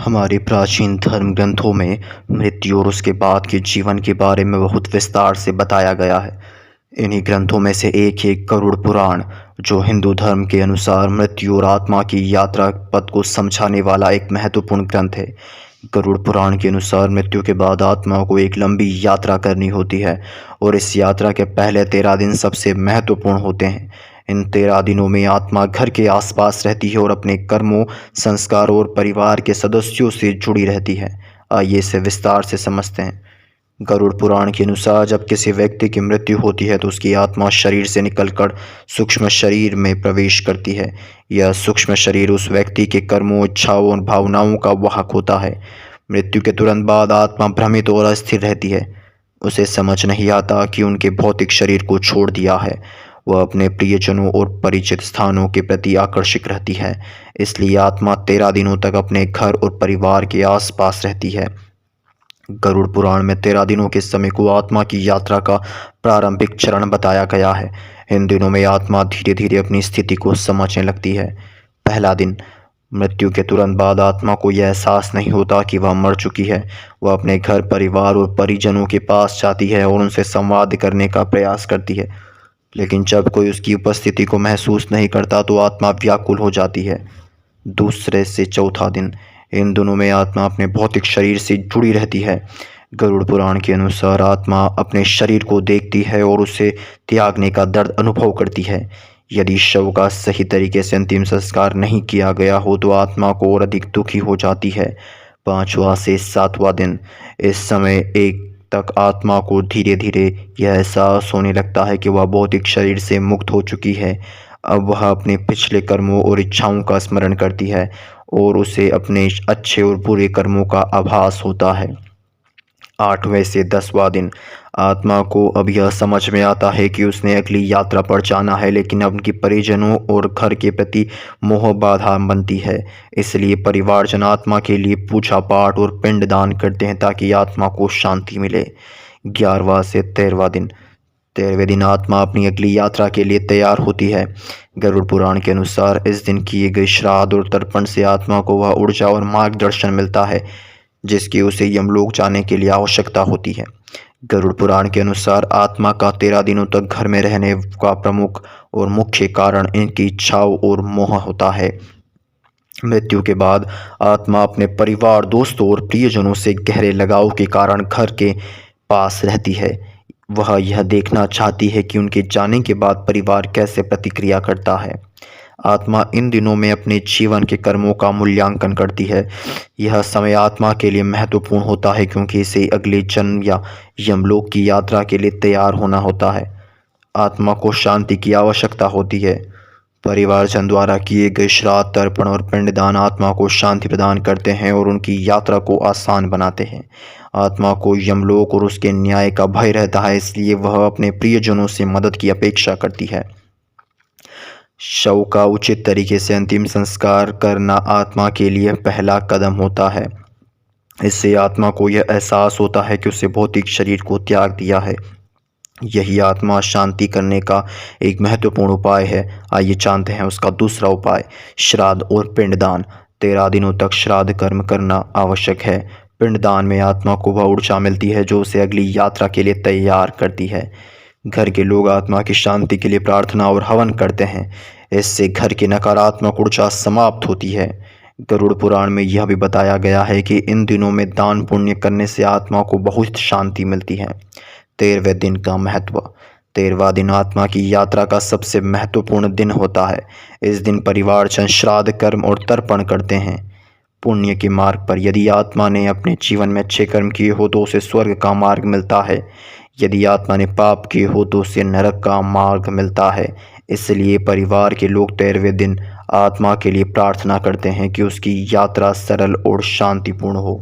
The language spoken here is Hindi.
हमारे प्राचीन धर्म ग्रंथों में मृत्यु और उसके बाद के जीवन के बारे में बहुत विस्तार से बताया गया है। इन्हीं ग्रंथों में से एक है गरुड़ पुराण, जो हिंदू धर्म के अनुसार मृत्यु और आत्मा की यात्रा पथ को समझाने वाला एक महत्वपूर्ण ग्रंथ है। गरुड़ पुराण के अनुसार मृत्यु के बाद आत्मा को एक लंबी यात्रा करनी होती है और इस यात्रा के पहले 13 दिन सबसे महत्वपूर्ण होते हैं। इन 13 दिनों में आत्मा घर के आसपास रहती है और अपने कर्मों, संस्कारों और परिवार के सदस्यों से जुड़ी रहती है। आइए इसे विस्तार से समझते हैं। गरुड़ पुराण के अनुसार जब किसी व्यक्ति की मृत्यु होती है तो उसकी आत्मा शरीर से निकलकर सूक्ष्म शरीर में प्रवेश करती है। यह सूक्ष्म शरीर उस व्यक्ति के कर्मों, इच्छाओं और भावनाओं का वाहक होता है। मृत्यु के तुरंत बाद आत्मा भ्रमित और अस्थिर रहती है। उसे समझ नहीं आता कि उनके भौतिक शरीर को छोड़ दिया है। वह अपने प्रियजनों और परिचित स्थानों के प्रति आकर्षित रहती है, इसलिए आत्मा 13 दिनों तक अपने घर और परिवार के आसपास रहती है। गरुड़ पुराण में 13 दिनों के समय को आत्मा की यात्रा का प्रारंभिक चरण बताया गया है। इन दिनों में आत्मा धीरे धीरे अपनी स्थिति को समझने लगती है। पहला दिन, मृत्यु के तुरंत बाद आत्मा को यह एहसास नहीं होता कि वह मर चुकी है। वह अपने घर, परिवार और परिजनों के पास जाती है और उनसे संवाद करने का प्रयास करती है, लेकिन जब कोई उसकी उपस्थिति को महसूस नहीं करता तो आत्मा व्याकुल हो जाती है। दूसरे से चौथा दिन, इन दोनों में आत्मा अपने भौतिक शरीर से जुड़ी रहती है। गरुड़ पुराण के अनुसार आत्मा अपने शरीर को देखती है और उसे त्यागने का दर्द अनुभव करती है। यदि शव का सही तरीके से अंतिम संस्कार नहीं किया गया हो तो आत्मा को और अधिक दुखी हो जाती है। 5वां से 7वां दिन, इस समय एक तक आत्मा को धीरे धीरे यह एहसास होने लगता है कि वह भौतिक शरीर से मुक्त हो चुकी है। अब वह अपने पिछले कर्मों और इच्छाओं का स्मरण करती है और उसे अपने अच्छे और बुरे कर्मों का आभास होता है। 8वें से 10वां दिन, आत्मा को अब यह समझ में आता है कि उसने अगली यात्रा पर जाना है, लेकिन अब उनके परिजनों और घर के प्रति मोह बाधा बनती है। इसलिए परिवारजन आत्मा के लिए पूजा पाठ और पिंडदान करते हैं ताकि आत्मा को शांति मिले। 11वां से 13वां दिन, 13वें दिन आत्मा अपनी अगली यात्रा के लिए तैयार होती है। गरुड़ पुराण के अनुसार इस दिन किए गए श्राद्ध और तर्पण से आत्मा को वह ऊर्जा और मार्गदर्शन मिलता है जिसकी उसे यमलोक जाने के लिए आवश्यकता होती है। गरुड़ पुराण के अनुसार आत्मा का 13 दिनों तक घर में रहने का प्रमुख और मुख्य कारण इनकी इच्छाओं और मोह होता है। मृत्यु के बाद आत्मा अपने परिवार, दोस्तों और प्रियजनों से गहरे लगाव के कारण घर के पास रहती है। वह यह देखना चाहती है कि उनके जाने के बाद परिवार कैसे प्रतिक्रिया करता है। आत्मा इन दिनों में अपने जीवन के कर्मों का मूल्यांकन करती है। यह समय आत्मा के लिए महत्वपूर्ण होता है क्योंकि इसे अगले जन्म या यमलोक की यात्रा के लिए तैयार होना होता है। आत्मा को शांति की आवश्यकता होती है। परिवारजन द्वारा किए गए श्राद्ध, तर्पण और पिंडदान आत्मा को शांति प्रदान करते हैं और उनकी यात्रा को आसान बनाते हैं। आत्मा को यमलोक और उसके न्याय का भय रहता है, इसलिए वह अपने प्रियजनों से मदद की अपेक्षा करती है। शव का उचित तरीके से अंतिम संस्कार करना आत्मा के लिए पहला कदम होता है। इससे आत्मा को यह एहसास होता है कि उसे भौतिक शरीर को त्याग दिया है। यही आत्मा शांति करने का एक महत्वपूर्ण उपाय है। आइए जानते हैं उसका दूसरा उपाय, श्राद्ध और पिंडदान। 13 दिनों तक श्राद्ध कर्म करना आवश्यक है। पिंडदान में आत्मा को वह ऊर्जा मिलती है जो उसे अगली यात्रा के लिए तैयार करती है। घर के लोग आत्मा की शांति के लिए प्रार्थना और हवन करते हैं। इससे घर की नकारात्मक ऊर्जा समाप्त होती है। गरुड़ पुराण में यह भी बताया गया है कि इन दिनों में दान पुण्य करने से आत्मा को बहुत शांति मिलती है। 13वें दिन का महत्व। 13वां दिन आत्मा की यात्रा का सबसे महत्वपूर्ण दिन होता है। इस दिन परिवारजन श्राद्ध कर्म और तर्पण करते हैं। पुण्य के मार्ग पर, यदि आत्मा ने अपने जीवन में अच्छे कर्म किए हो तो उसे स्वर्ग का मार्ग मिलता है। यदि आत्मा ने पाप किए हो तो उसे नरक का मार्ग मिलता है। इसलिए परिवार के लोग 13वें दिन आत्मा के लिए प्रार्थना करते हैं कि उसकी यात्रा सरल और शांतिपूर्ण हो।